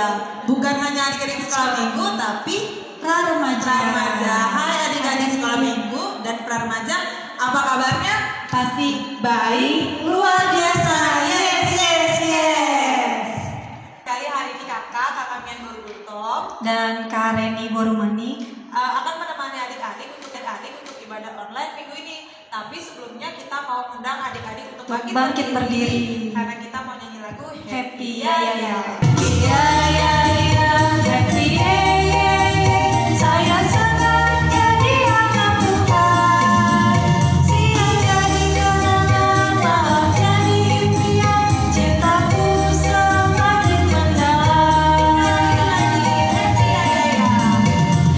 ya, bukan hanya adik-adik sekolah minggu, tapi pra-remaja. Hai adik-adik sekolah minggu dan pra-remaja, apa kabarnya? Pasti baik, luar biasa. Yes. Kali hari ini kakak Mian Boru Gultom Dan Kak Reni Borumani akan menemani adik-adik untuk ibadah online minggu ini. Tapi sebelumnya kita mau undang adik-adik untuk bangkit berdiri. Karena kita mau nyanyi lagu Happy ya. Happy ya. Saya senang jadi anak Tuhan. Siang jadi kenangan, malam jadi impian. Cintaku semakin mendalam.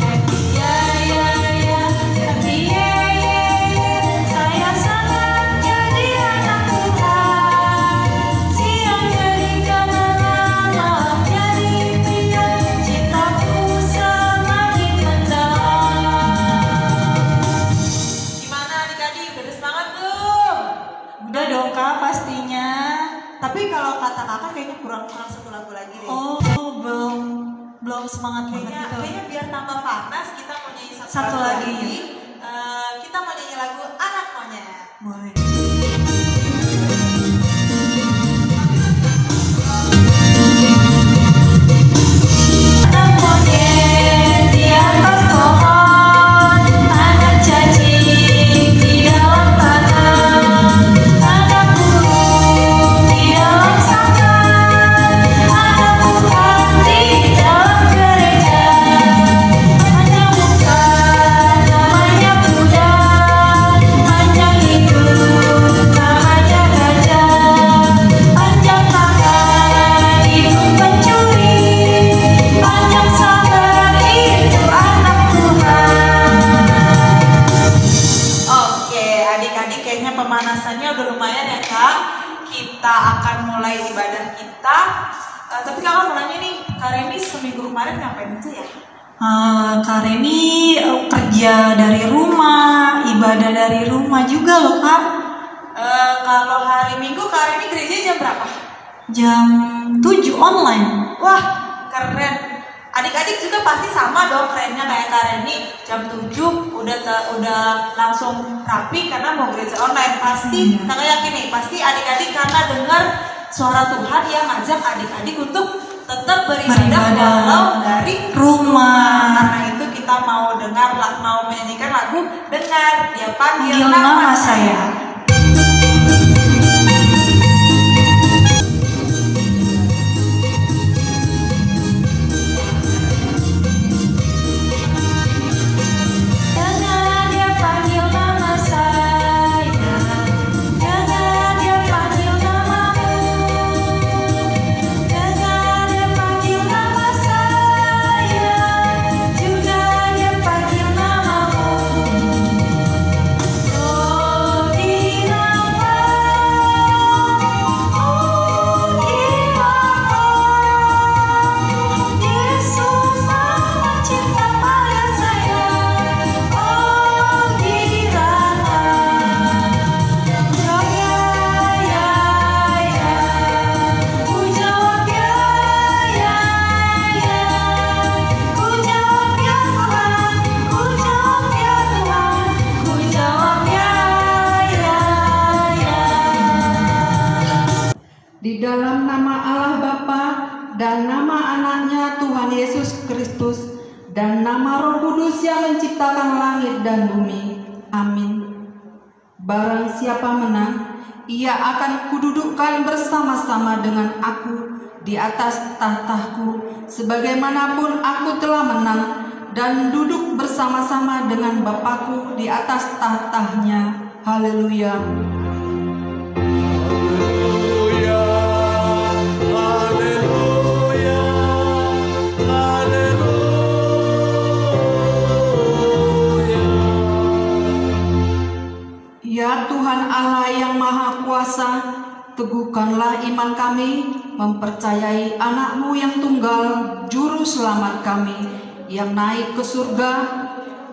Happy ya. Happy ya. Saya senang jadi anak Tuhan. Siang jadi kenangan, malam jadi impian. Cintaku semakin mendalam. Gimana adik-adik, udah semangat belum? Udah dong Kak pastinya. Tapi kalau kata kakak kayaknya kurang satu lagu lagi deh. Oh belum semangat banget gitu. Kayaknya biar tambah panas kita mau nyanyi Satu lagi. Kita mau nyanyi lagu Anak Monyet. Boleh. Anak monyet di atas pohon, anak cacing di dalam tanah, anak burung di dalam sangkar, anak Tuhan di dalam gereja. Hanya bukan namanya Buddha, panjang hidup namanya gajah, panjang tangan itu pencuri, panjang sabar itu anak Tuhan. Oke, adik-adik kayaknya pemanasannya udah lumayan ya kak. Kita akan mulai ibadah kita. Tapi kakak mau nanya nih, Kak Reni seminggu kemarin ngapain aja ya? Kak Reni kerja dari rumah, ibadah dari rumah juga loh Kak. Kalau hari Minggu Kak Reni gereja jam berapa? Jam 7 online. Wah, keren. Adik-adik juga pasti sama dong kerennya kayak Kak Reni. Jam 7 udah langsung rapi karena mau gereja online. Pasti kakak yakin nih, pasti adik-adik karena dengar suara Tuhan yang ngajak adik-adik untuk tetap beribadah walau dari rumah. Karena itu kita mau menyanyikan lagu Dengar Dia Panggil Panggil nama saya. Dengar dia panggil nama saya, dengar dia panggil namamu, dengar dia panggil nama saya, juga dia panggil namamu. Oh Dirama, oh Dirama, Yesus sama cinta pada saya. Oh Dirama, jawab ya, ku jawab ya, ku jawab ya Tuhan, ku jawab ya Tuhan, ku jawab ya. Di dalam nama Allah Bapa dan nama anaknya Tuhan Yesus Kristus dan nama Roh Kudus yang menciptakan langit dan bumi. Amin. Barang siapa menang, ia akan kududukkan bersama-sama dengan aku di atas tahtaku, sebagaimanapun aku telah menang dan duduk bersama-sama dengan Bapakku di atas tahtanya. Haleluya. Ya Tuhan Allah yang Maha Kuasa, teguhkanlah iman kami, mempercayai anak-Mu yang tunggal, Juru Selamat kami, yang naik ke surga.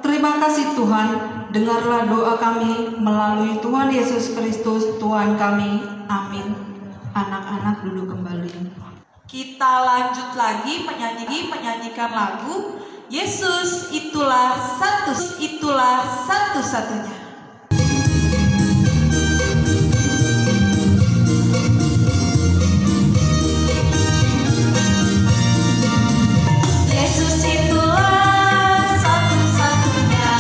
Terima kasih Tuhan, dengarlah doa kami melalui Tuhan Yesus Kristus, Tuhan kami. Amin. Anak-anak duduk kembali. Kita lanjut lagi menyanyikan lagu Yesus itulah satu-satunya. Yesus itulah satu-satunya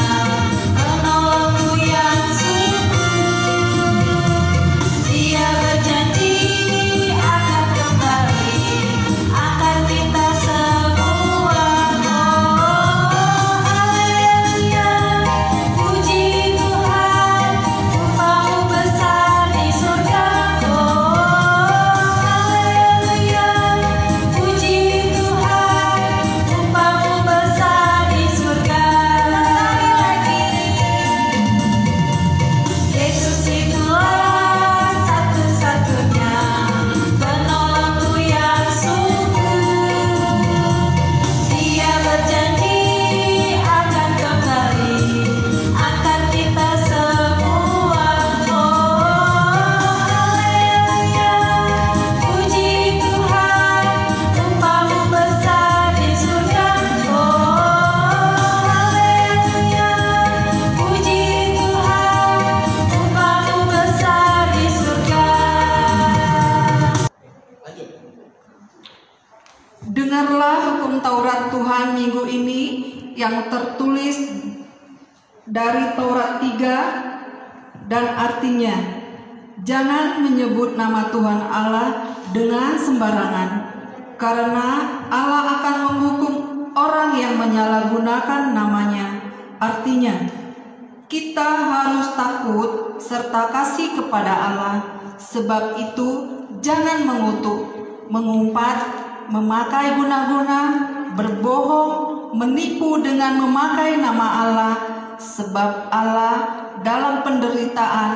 penolongku yang sungguh. Dia berjanji akan kembali, akan kita semua. Oh, haleluya, puji Tuhan, upamu besar di surga. Oh, haleluya, puji Tuhan, upamu besar di surga. Yesus itulah satu-satunya penolongku yang sungguh. Dia berjanji akan kembali, akan kita semua. Oh, haleluya, puji Tuhan, upamu besar di surga. Oh, haleluya, puji Tuhan, upamu besar di surga. Dengarlah hukum Taurat Tuhan minggu ini yang tertulis dari Taurat 3 dan artinya, jangan menyebut nama Tuhan Allah dengan sembarangan, karena Allah akan menghukum orang yang menyalahgunakan namanya. Artinya, kita harus takut serta kasih kepada Allah. Sebab itu, jangan mengutuk, mengumpat, memakai guna-guna, berbohong, menipu dengan memakai nama Allah. Sebab Allah dalam penderitaan,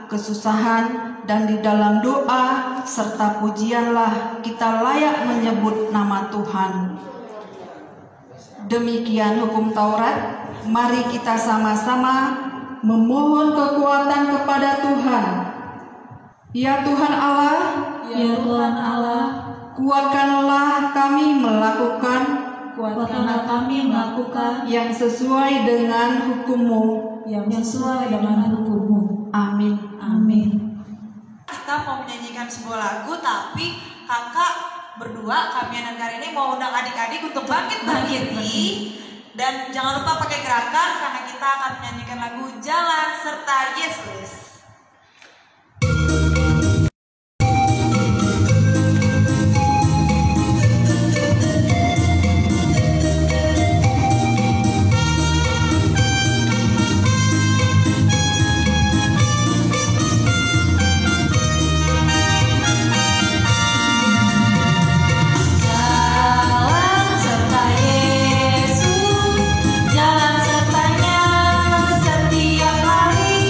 kesusahan, dan di dalam doa serta pujianlah kita layak menyebut nama Tuhan. Demikian hukum Taurat. Mari kita sama-sama memohon kekuatan kepada Tuhan. Ya Tuhan Allah, Ya Tuhan Allah, kuatkanlah kami melakukan kuatkanlah kami melakukan yang sesuai dengan hukum-Mu. yang sesuai dengan hukum-Mu. Amin. Amin. Kita mau menyanyikan sebuah lagu, tapi kakak berdua, kami dan Karini mau undang adik-adik untuk bangkit berdiri. Dan jangan lupa pakai gerakan karena kita akan menyanyikan lagu Jalan serta Yesus. Jalan serta Yesus, jalan sertanya setiap hari.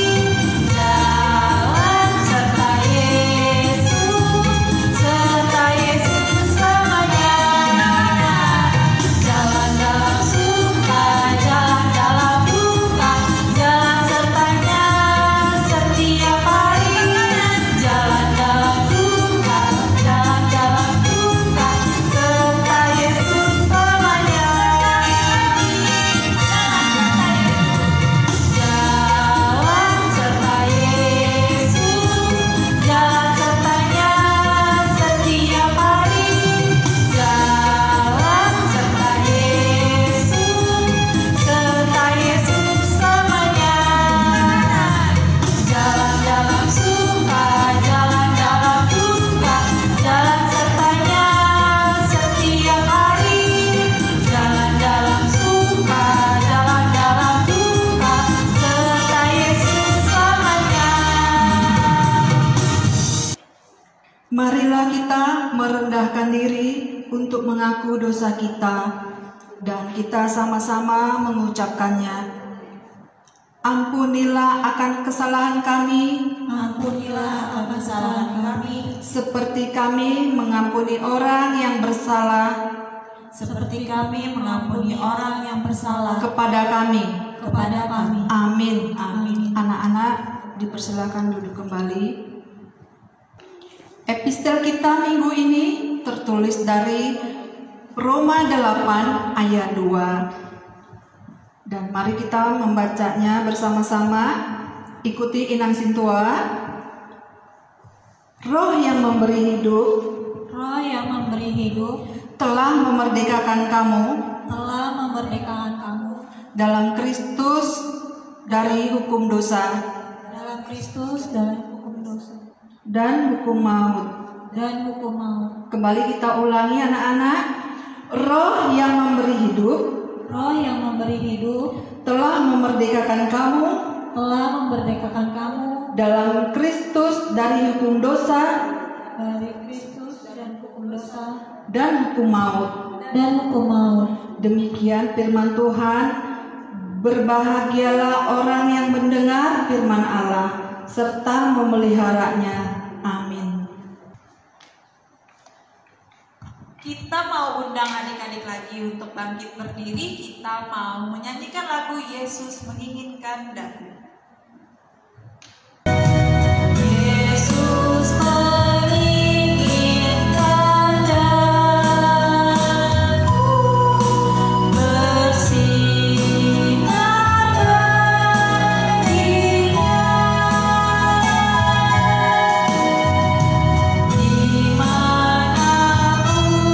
Jalan serta Yesus, serta Yesus selamanya. Jalan dalam suka, jalan dalam duka, jalan sertanya setiap hari. Jalan dalam duka, jalan dalam duka, serta Yesus selamanya. Jalan serta Yesus, jalan sertanya setiap hari. Jalan serta Yesus, serta Yesus selamanya. Jalan dalam suka, jalan dalam duka, jalan sertanya setiap hari. Jalan dalam suka, jalan dalam duka, serta Yesus selamanya. Marilah kita merendahkan diri untuk mengaku dosa kita, dan kita sama-sama mengucapkannya. Ampunilah akan kesalahan kami, Ampunilah akan kesalahan kami, seperti kami mengampuni orang yang bersalah seperti kami mengampuni orang yang bersalah kepada kami. kepada kami. Amin. Amin. Anak-anak dipersilakan duduk kembali. Epistel kita minggu ini tertulis tertulis dari Roma 8 ayat 2. Dan mari kita membacanya bersama-sama. Ikuti Inang Sintua. Roh yang memberi hidup Roh yang memberi hidup telah memerdekakan kamu telah memerdekakan kamu dalam Kristus dari hukum dosa dalam Kristus dari hukum dosa dan hukum maut. dan hukum maut. Kembali kita ulangi anak-anak. Roh yang memberi hidup Roh yang memberi hidup telah memerdekakan kamu telah memerdekakan kamu dalam Kristus dari hukum dosa dari Kristus dan hukum dosa dan hukum maut. dan hukum maut. Demikian firman Tuhan. Berbahagialah orang yang mendengar firman Allah serta memeliharanya. Amin. Kita mau undang adik-adik lagi untuk bangkit berdiri. Kita mau menyanyikan lagu Yesus Menginginkan Daku. Yesus menginginkan daku bersinar baginya dimanapun ku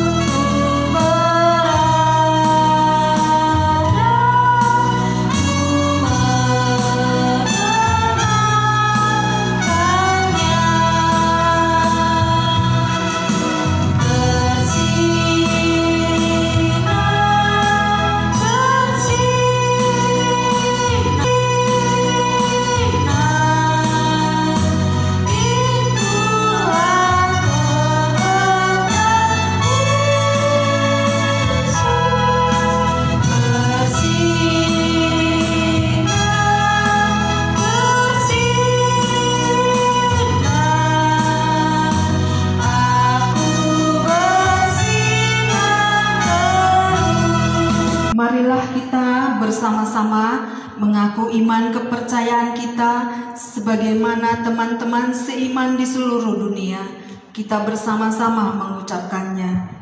Marilah kita bersama-sama mengaku iman kepercayaan kita sebagaimana teman-teman seiman di seluruh dunia. Kita bersama-sama mengucapkannya.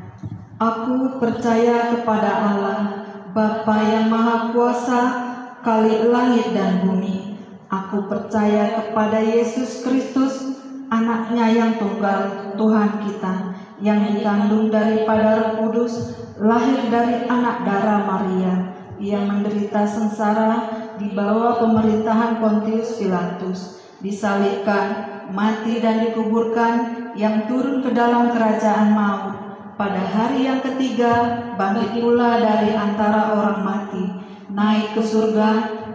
Aku percaya kepada Allah, Bapa yang Maha Kuasa, Khalik langit dan bumi. Aku percaya kepada Yesus Kristus, Anaknya yang tunggal, Tuhan kita, yang dikandung daripada Roh Kudus, lahir dari anak darah Maria, yang menderita sengsara di bawah pemerintahan Pontius Pilatus, disalibkan, mati dan dikuburkan, yang turun ke dalam kerajaan maut. Pada hari yang ketiga, bangkit pula dari antara orang mati, naik ke surga,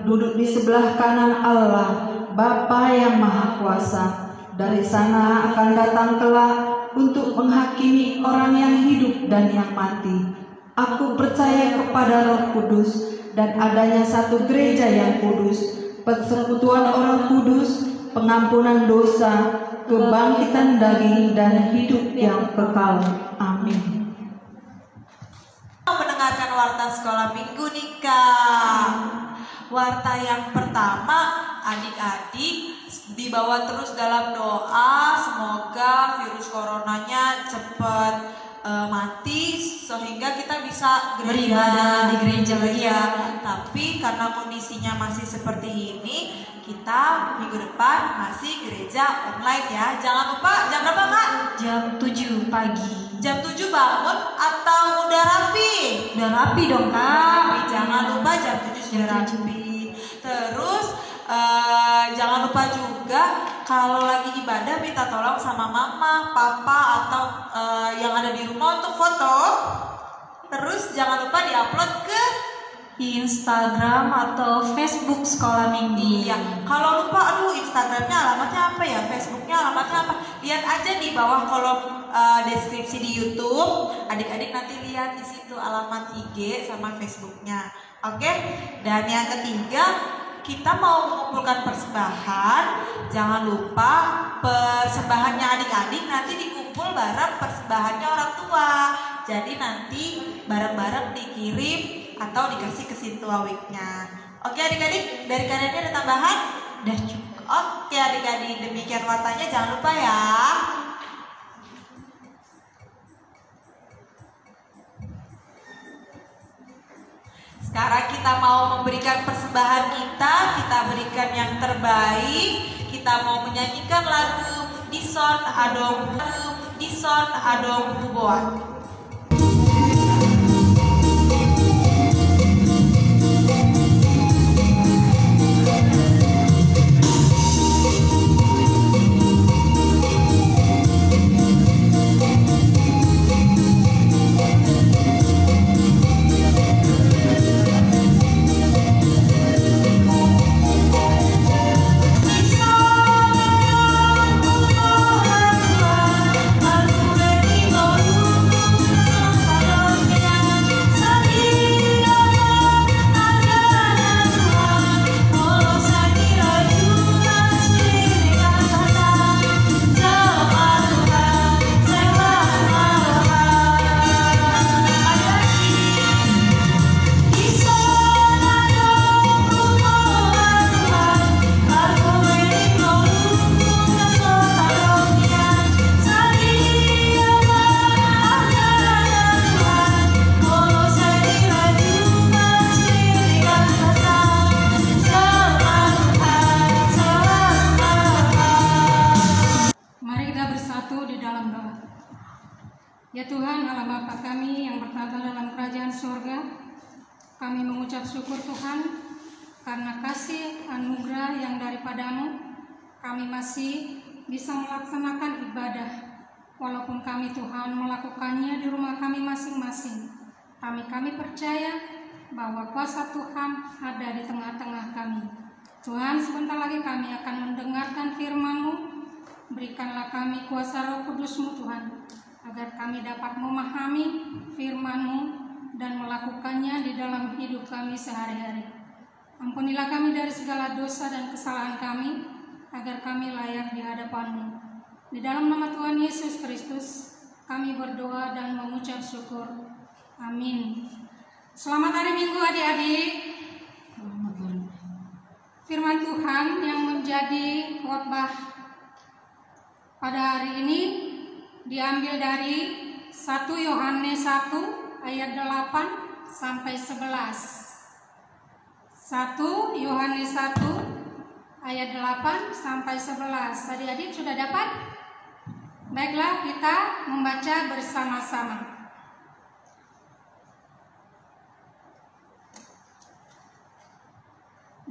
duduk di sebelah kanan Allah, Bapa yang Maha Kuasa. Dari sana akan datang kelak untuk menghakimi orang yang hidup dan yang mati. Aku percaya kepada Roh Kudus dan adanya satu gereja yang kudus, persekutuan orang kudus, pengampunan dosa, kebangkitan daging dan hidup yang kekal. Amin. Mendengarkan warta sekolah minggu nih Kak. Warta yang pertama, adik-adik dibawa terus dalam doa, semoga virus coronanya cepat mati sehingga kita bisa Beribadah di gereja lagi ya. Tapi karena kondisinya masih seperti ini, kita minggu depan masih gereja online ya. Jangan lupa jam berapa Kak? Jam 7 pagi. Jam 7 bangun atau udah rapi? Udah rapi dong Kak. Jangan lupa jam 7 sudah rapi. Terus jangan lupa juga kalau lagi ibadah minta tolong sama mama, papa atau yang ada di rumah untuk foto. Terus jangan lupa diupload ke Instagram atau Facebook sekolah minggu. Iya, kalau lupa, aduh Instagramnya alamatnya apa ya, Facebooknya alamatnya apa? Lihat aja di bawah kolom deskripsi di YouTube. Adik-adik nanti lihat di situ alamat IG sama Facebooknya. Oke? Dan yang ketiga, kita mau mengumpulkan persembahan. Jangan lupa persembahannya adik-adik nanti dikumpul bareng persembahannya orang tua. Jadi nanti bareng-bareng dikirim atau dikasih ke Sintua Week-nya. Oke adik-adik, dari kalian ada tambahan? Udah cukup. Oke adik-adik, demikian wartanya, jangan lupa ya. Sekarang kita mau memberikan persembahan kita berikan yang terbaik. Kita mau menyanyikan lagu Dison Adong Buboa. Ya Tuhan, Allah Bapa kami yang bertata dalam kerajaan surga, kami mengucap syukur Tuhan karena kasih anugerah yang daripadamu, kami masih bisa melaksanakan ibadah. Walaupun kami Tuhan melakukannya di rumah kami masing-masing, kami percaya bahwa kuasa Tuhan ada di tengah-tengah kami. Tuhan, sebentar lagi kami akan mendengarkan firman-Mu. Berikanlah kami kuasa Roh Kudus-Mu Tuhan, agar kami dapat memahami firman-Mu dan melakukannya di dalam hidup kami sehari-hari. Ampunilah kami dari segala dosa dan kesalahan kami, agar kami layak di hadapan-Mu. Di dalam nama Tuhan Yesus Kristus, kami berdoa dan mengucap syukur. Amin. Selamat hari Minggu adik-adik. Firman Tuhan yang menjadi khotbah pada hari ini diambil dari 1 Yohanes 1 ayat 8 sampai 11. 1 Yohanes 1 ayat 8 sampai 11. Adik-adik sudah dapat? Baiklah, kita membaca bersama-sama.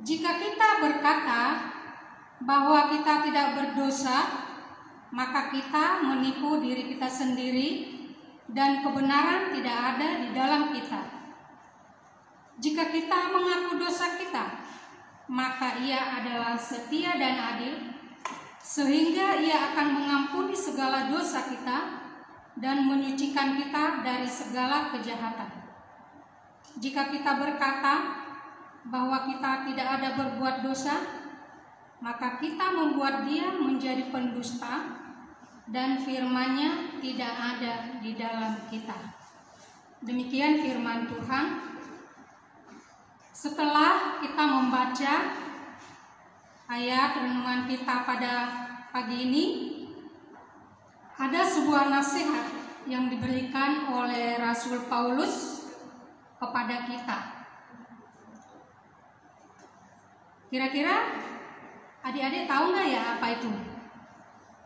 Jika kita berkata bahwa kita tidak berdosa, maka kita menipu diri kita sendiri dan kebenaran tidak ada di dalam kita. Jika kita mengaku dosa kita, maka Ia adalah setia dan adil, sehingga Ia akan mengampuni segala dosa kita dan menyucikan kita dari segala kejahatan. Jika kita berkata bahwa kita tidak ada berbuat dosa, maka kita membuat Dia menjadi pendusta dan firman-Nya tidak ada di dalam kita. Demikian firman Tuhan. Setelah kita membaca ayat renungan kita pada pagi ini, ada sebuah nasihat yang diberikan oleh Rasul Paulus kepada kita. Kira-kira adik-adik tahu nggak ya apa itu?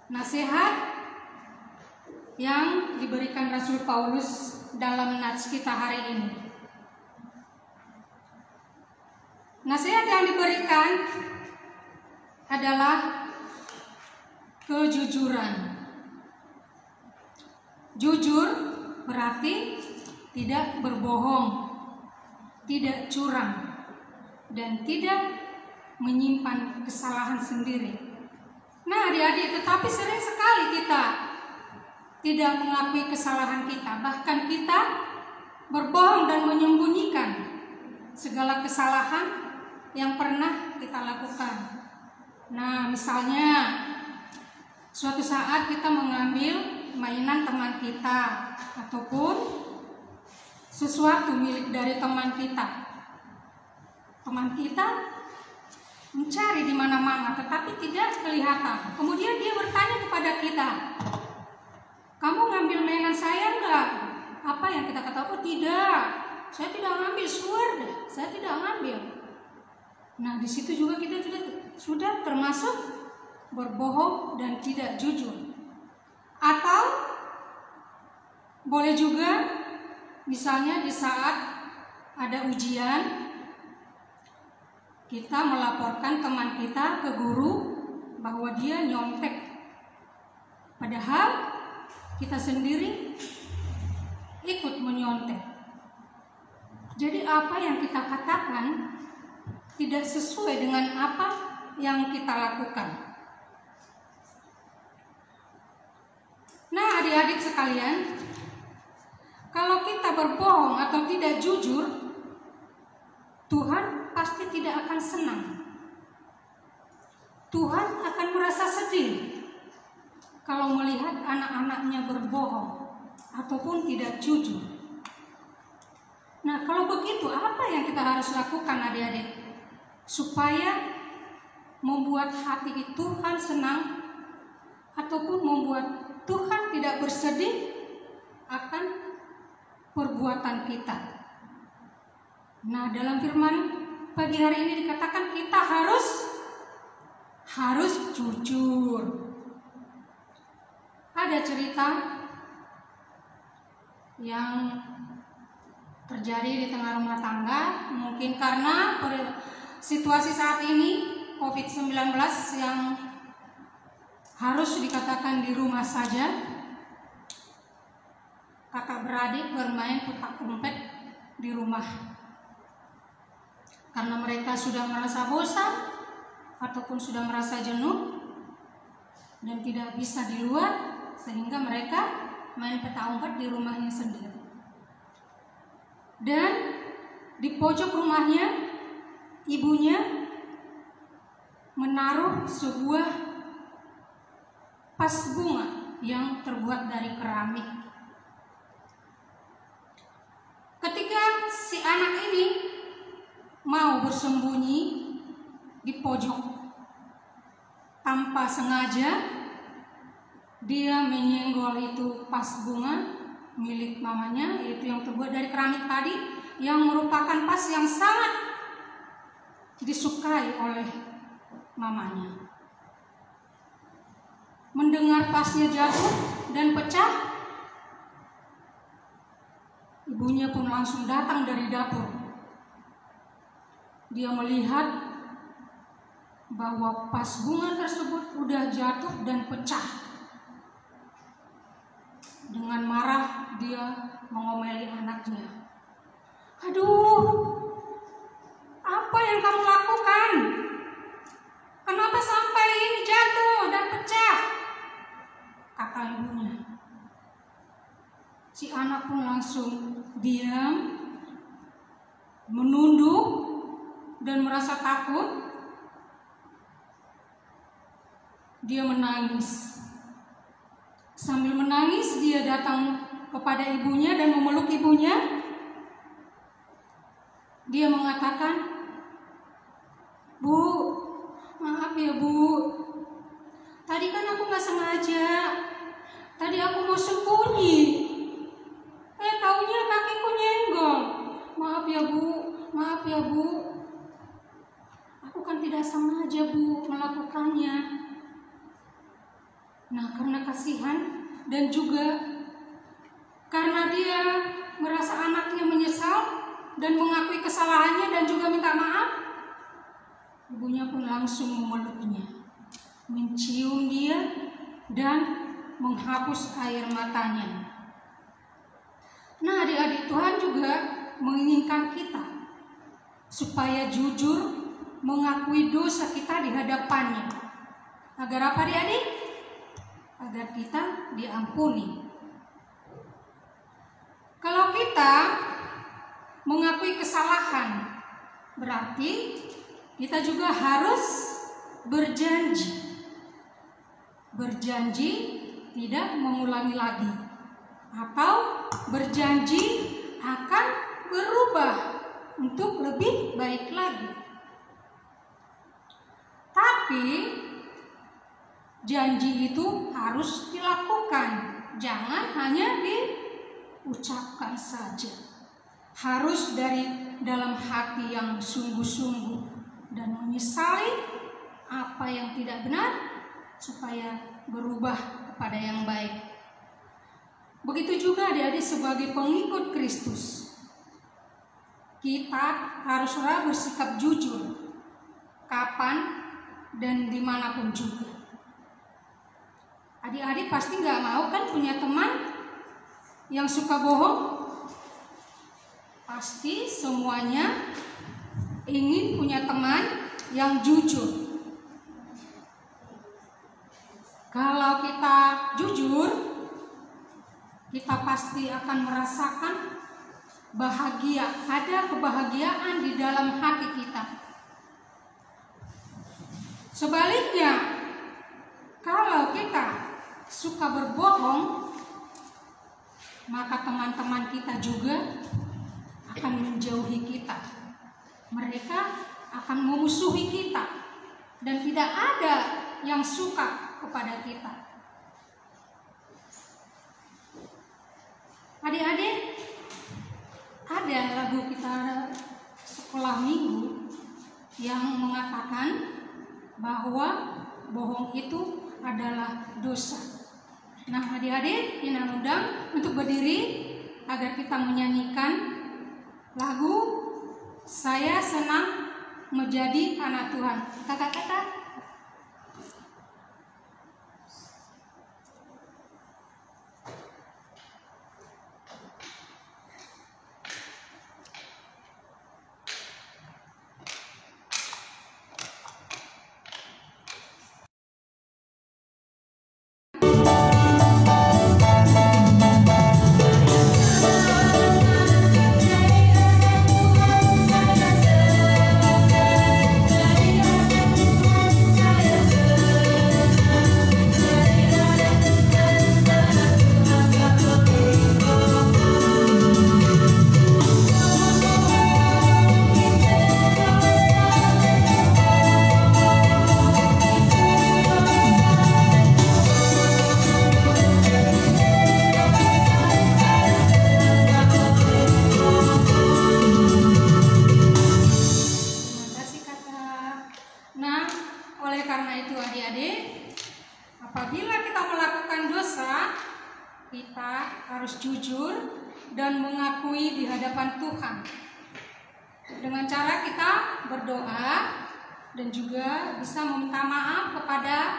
Nasihat yang diberikan Rasul Paulus dalam nats kita hari ini. Nasihat yang diberikan adalah kejujuran. Jujur berarti tidak berbohong, tidak curang, dan tidak menyimpan kesalahan sendiri. Nah adik-adik, tetapi sering sekali kita tidak mengakui kesalahan kita. Bahkan kita berbohong dan menyembunyikan segala kesalahan yang pernah kita lakukan. Nah misalnya suatu saat kita mengambil mainan teman kita ataupun sesuatu milik dari teman kita. Teman kita mencari di mana-mana tetapi tidak kelihatan. Kemudian dia bertanya kepada kita, "Kamu ngambil mainan saya enggak?" Apa yang kita katakan? "Oh tidak, saya tidak ngambil suarda, saya tidak ngambil. Nah, di situ juga kita sudah termasuk berbohong dan tidak jujur. Atau boleh juga misalnya di saat ada ujian, kita melaporkan teman kita ke guru bahwa dia nyontek. Padahal kita sendiri ikut menyontek. Jadi apa yang kita katakan tidak sesuai dengan apa yang kita lakukan. Nah, adik-adik sekalian, kalau kita berbohong atau tidak jujur, Tuhan pasti tidak akan senang. Tuhan akan merasa sedih kalau melihat anak-anaknya berbohong ataupun tidak jujur. Nah, kalau begitu, apa yang kita harus lakukan, adik-adik? Supaya membuat hati Tuhan senang ataupun membuat Tuhan tidak bersedih akan perbuatan kita. Nah, dalam firman pagi hari ini dikatakan kita harus jujur. Ada cerita yang terjadi di tengah rumah tangga, mungkin karena situasi saat ini COVID-19 yang harus dikatakan di rumah saja. Kakak beradik bermain petak umpet di rumah karena mereka sudah merasa bosan ataupun sudah merasa jenuh dan tidak bisa di luar, sehingga mereka main petak umpet di rumahnya sendiri. Dan di pojok rumahnya, ibunya menaruh sebuah vas bunga yang terbuat dari keramik. Ketika si anak ini mau bersembunyi di pojok, tanpa sengaja dia menyenggol itu vas bunga milik mamanya, yaitu yang terbuat dari keramik tadi, yang merupakan vas yang sangat disukai oleh mamanya. Mendengar vasnya jatuh dan pecah, ibunya pun langsung datang dari dapur. Dia melihat bahwa vas bunga tersebut udah jatuh dan pecah. Dengan marah dia mengomeli anaknya. Aduh, apa yang kamu lakukan? Kenapa sampai ini jatuh dan pecah? Kata ibunya. Si anak pun langsung diam, menunduk dan merasa takut. Dia menangis. Sambil menangis dia datang kepada ibunya dan memeluk ibunya. Dia mengatakan, "Bu, maaf ya Bu. Tadi kan aku gak sengaja. Tadi aku mau sembunyi. Taunya kakiku nyenggol. Maaf ya Bu, maaf ya Bu. Aku kan tidak sengaja Bu melakukannya." Nah, karena kasihan dan juga karena dia merasa anaknya menyesal dan mengakui kesalahannya dan juga minta maaf, ibunya pun langsung memeluknya, mencium dia dan menghapus air matanya. Nah, adik-adik, Tuhan juga menginginkan kita supaya jujur mengakui dosa kita di hadapannya. Agar apa, adik-adik? Agar kita diampuni. Kalau kita mengakui kesalahan, berarti kita juga harus berjanji. Berjanji tidak mengulangi lagi, atau berjanji akan berubah untuk lebih baik lagi. Tapi janji itu harus dilakukan, jangan hanya diucapkan saja. harus dari dalam hati yang sungguh-sungguh dan menyesali apa yang tidak benar supaya berubah kepada yang baik. Begitu juga adik-adik sebagai pengikut Kristus, kita haruslah bersikap jujur kapan dan dimanapun juga. Adik-adik pasti nggak mau kan punya teman yang suka bohong? Pasti semuanya ingin punya teman yang jujur. Kalau kita jujur, kita pasti akan merasakan bahagia, ada kebahagiaan di dalam hati kita. Sebaliknya, kalau kita suka berbohong, maka teman-teman kita juga akan menjauhi kita. Mereka akan memusuhi kita dan tidak ada yang suka kepada kita. Adik-adik, ada lagu kita sekolah minggu yang mengatakan bahwa bohong itu adalah dosa. Nah, adik-adik, Ina undang untuk berdiri agar kita menyanyikan lagu Saya Senang Menjadi Anak Tuhan. Kata-kata. Dan mengakui di hadapan Tuhan dengan cara kita berdoa dan juga bisa meminta maaf kepada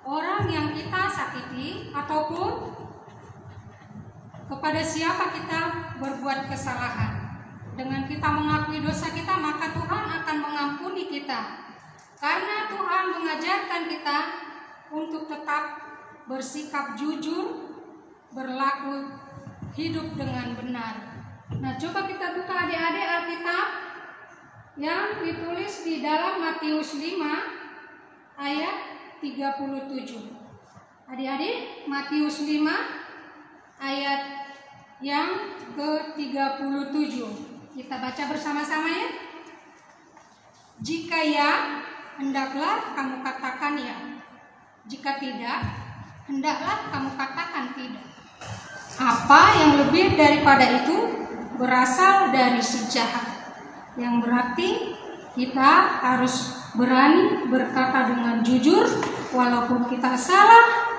orang yang kita sakiti ataupun kepada siapa kita berbuat kesalahan. Dengan kita mengakui dosa kita, maka Tuhan akan mengampuni kita, karena Tuhan mengajarkan kita untuk tetap bersikap jujur, berlaku hidup dengan benar. Nah, coba kita buka adik-adik Alkitab yang ditulis di dalam Matius 5 ayat 37. Adik-adik, Matius 5 ayat yang ke-37. Kita baca bersama-sama ya. Jika ya, hendaklah kamu katakan ya. Jika tidak, hendaklah kamu katakan tidak. Apa yang lebih daripada itu berasal dari si jahat, yang berarti kita harus berani berkata dengan jujur. Walaupun kita salah,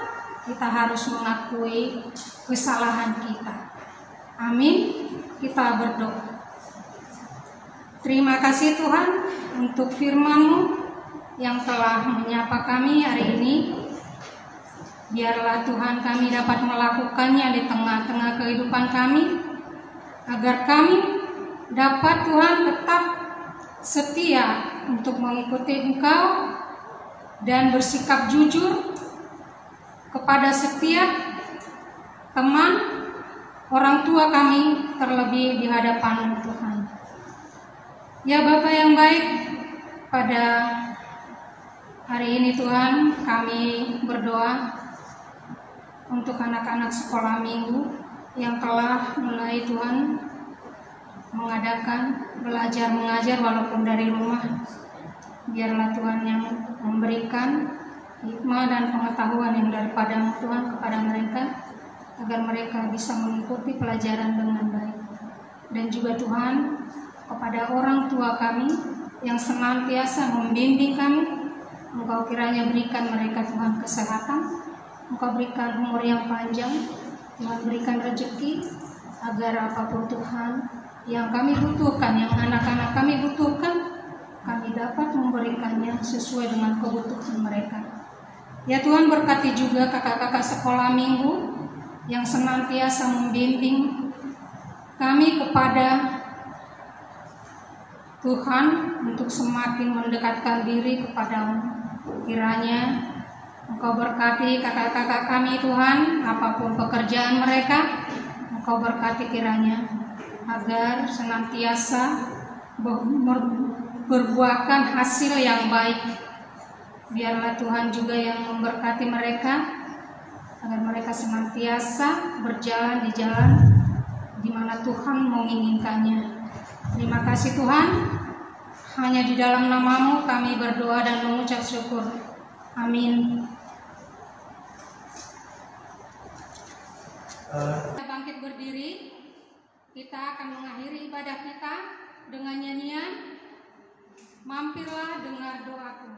kita harus mengakui kesalahan kita. Amin. Kita berdoa. Terima kasih Tuhan untuk firman-Mu yang telah menyapa kami hari ini. Biarlah Tuhan kami dapat melakukannya di tengah-tengah kehidupan kami, agar kami dapat Tuhan tetap setia untuk mengikuti Engkau dan bersikap jujur kepada setiap teman, orang tua kami, terlebih di hadapan Tuhan. Ya Bapa yang baik, pada hari ini Tuhan kami berdoa untuk anak-anak sekolah minggu yang telah mulai Tuhan mengadakan belajar mengajar walaupun dari rumah. Biarlah Tuhan yang memberikan hikmah dan pengetahuan yang daripada Tuhan kepada mereka, agar mereka bisa mengikuti pelajaran dengan baik. Dan juga Tuhan, kepada orang tua kami yang senantiasa membimbing kami, Engkau kiranya berikan mereka Tuhan kesehatan, Engkau berikan umur yang panjang, Tuhan berikan rezeki, agar apapun Tuhan yang kami butuhkan, yang anak-anak kami butuhkan, kami dapat memberikannya sesuai dengan kebutuhan mereka. Ya Tuhan, berkati juga kakak-kakak sekolah minggu yang senantiasa membimbing kami kepada Tuhan untuk semakin mendekatkan diri kepadamu. Kiranya Engkau berkati kakak-kakak kami Tuhan, apapun pekerjaan mereka, Engkau berkati kiranya agar senantiasa berbuahkan hasil yang baik. Biarlah Tuhan juga yang memberkati mereka, agar mereka senantiasa berjalan di jalan di mana Tuhan menginginkannya. Terima kasih Tuhan, hanya di dalam nama-Mu kami berdoa dan mengucap syukur. Amin. Kita bangkit berdiri, kita akan mengakhiri ibadah kita dengan nyanyian Mampirlah Dengar Doaku.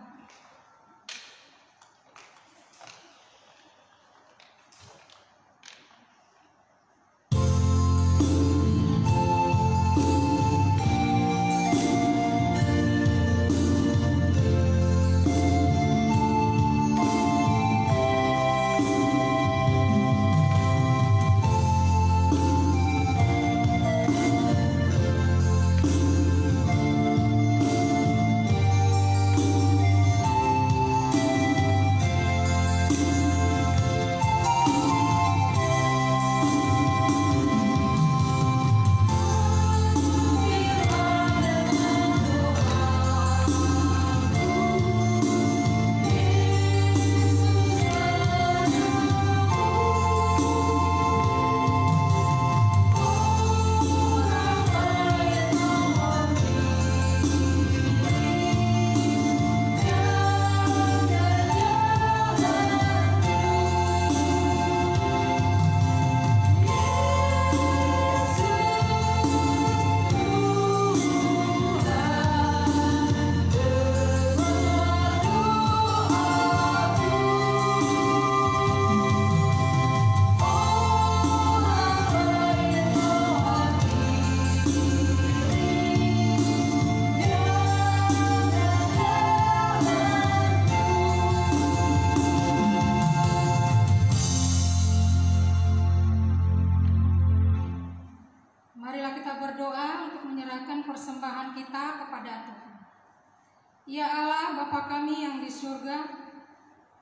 Persembahan kita kepada Tuhan. Ya Allah, Bapa kami yang di surga,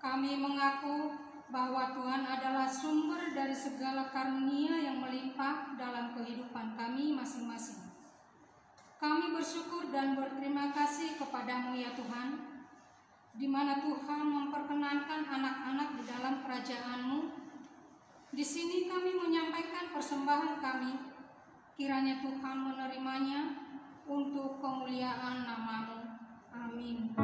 kami mengaku bahwa Tuhan adalah sumber dari segala karunia yang melimpah dalam kehidupan kami masing-masing. Kami bersyukur dan berterima kasih kepadamu ya Tuhan, di mana Tuhan memperkenankan anak-anak di dalam kerajaan-Mu. Di sini kami menyampaikan persembahan kami, kiranya Tuhan menerimanya untuk kemuliaan nama-Mu. Amin.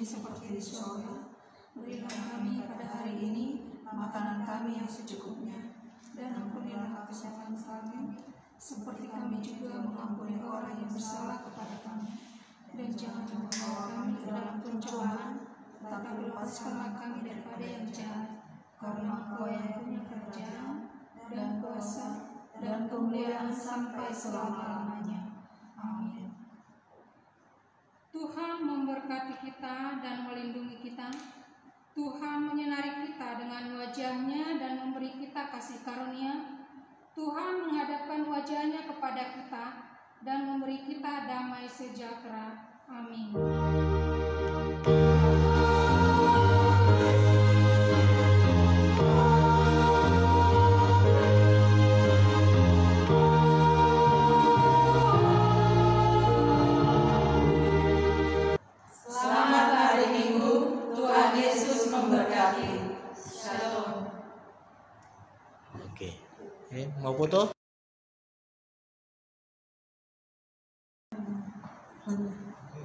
Seperti di surga. Berikan kami pada hari ini makanan kami yang secukupnya, dan ampunilah kesalahan kami, seperti kami juga mengampuni orang yang bersalah kepada kami. Dan jangan membawa kami ke dalam pencobaan, tapi lepaskanlah kami daripada yang jahat. Karena Engkau yang punya kerajaan dan kuasa dan kemuliaan sampai selama-lamanya. Amin. Tuhan memberkati kita dan melindungi kita. Tuhan menyinari kita kita dengan wajah-Nya dan memberi kita kasih karunia, Tuhan menghadapkan wajah-Nya kepada kita dan memberi kita damai sejahtera. Amin. Selamat hari Minggu, Tuhan Yesus memberkati. Shalom. Oke. Mau foto?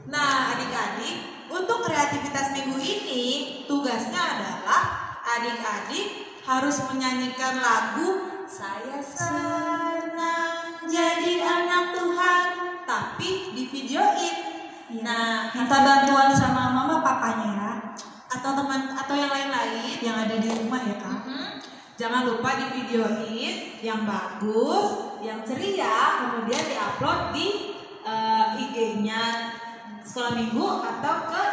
Nah, adik-adik, untuk kreativitas minggu ini, tugasnya adalah adik-adik harus menyanyikan lagu Saya Senang Jadi Anak Tuhan, tapi di videoin. Nah, Minta bantuan sama mama papanya ya, atau teman atau yang lain-lain. yang ada di rumah ya kak. Jangan lupa di videoin yang bagus, yang ceria, kemudian diupload di IG-nya Sekolah Minggu atau ke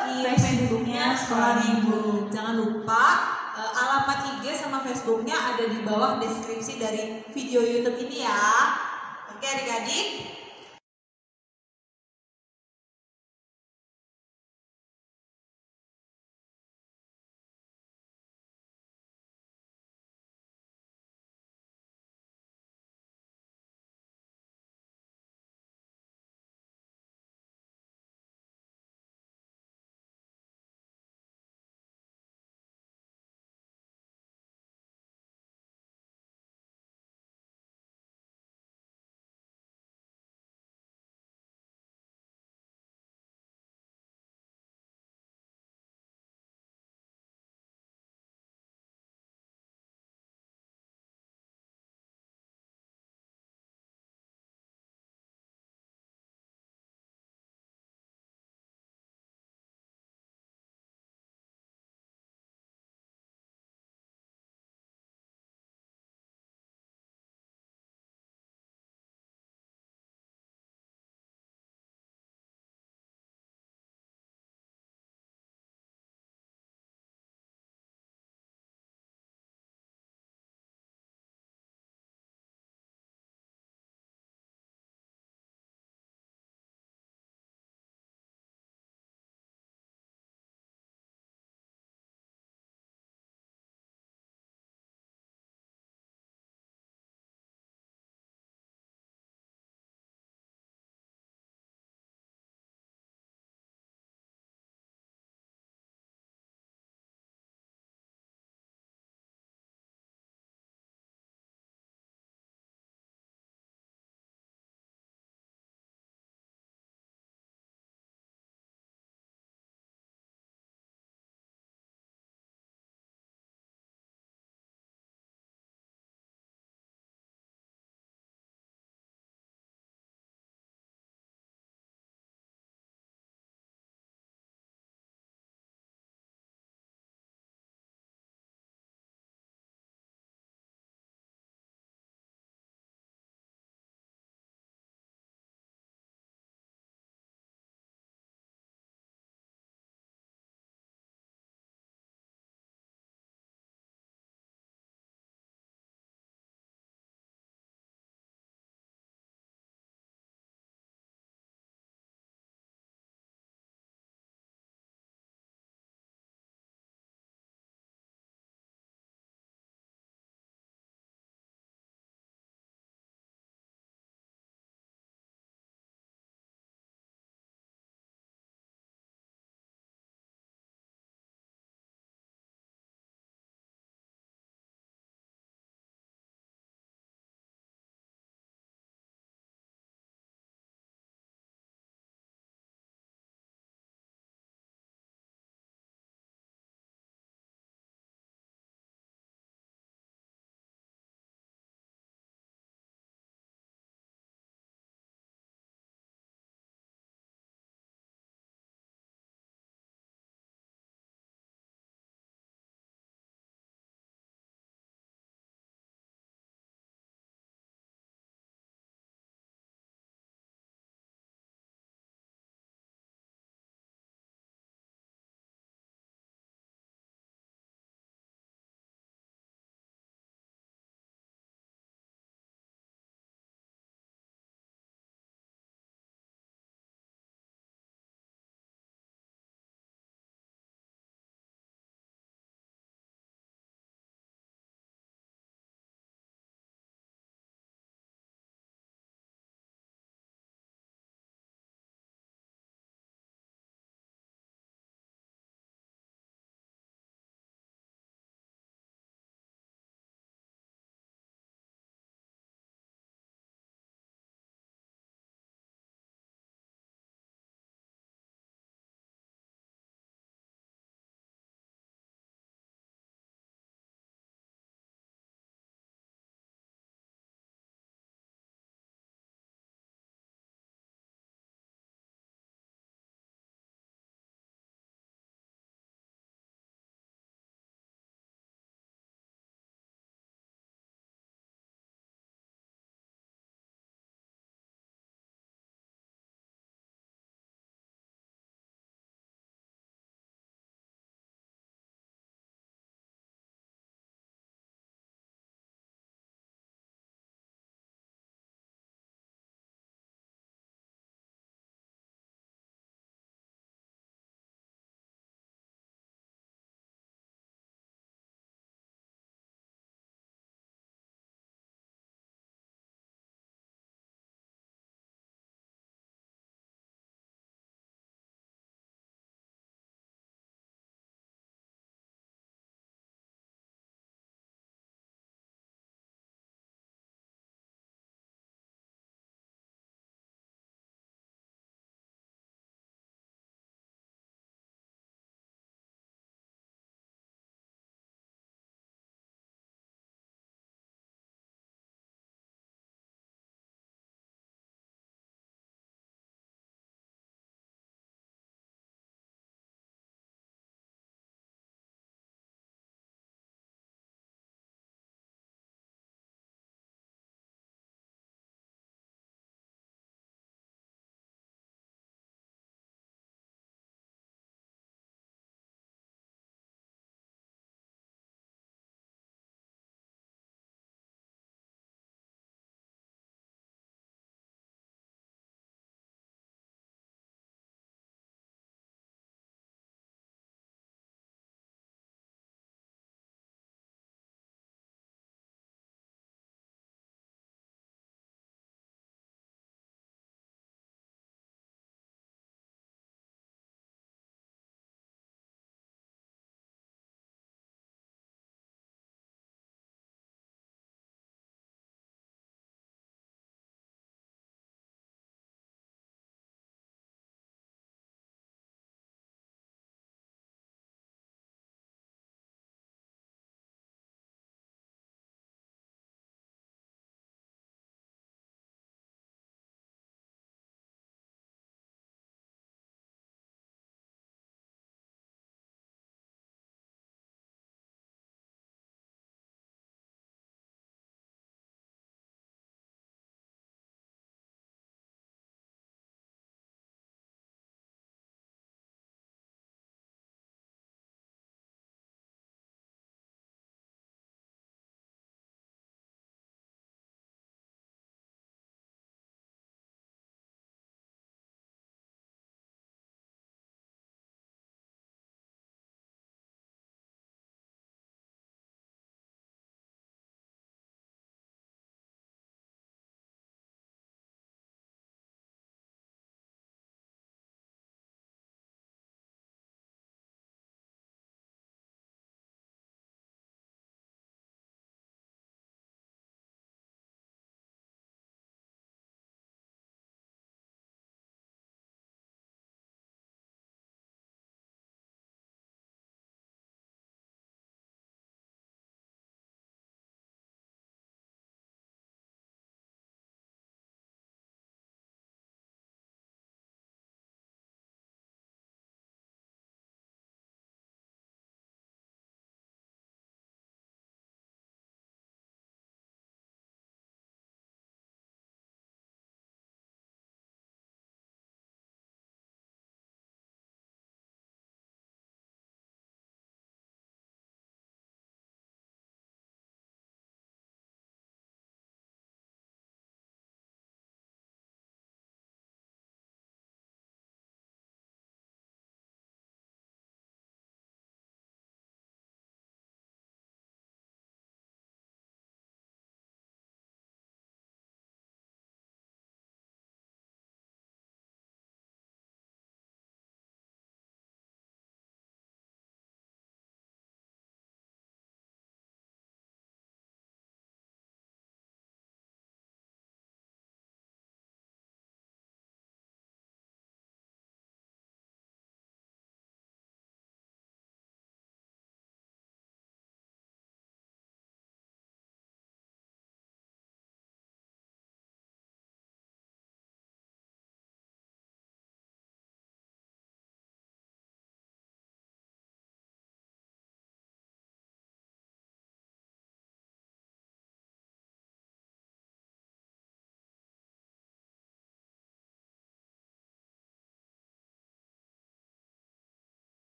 Facebook-nya Sekolah Minggu. Jangan lupa alamat IG sama Facebook-nya ada di bawah deskripsi dari video YouTube ini ya. Oke adik-adik.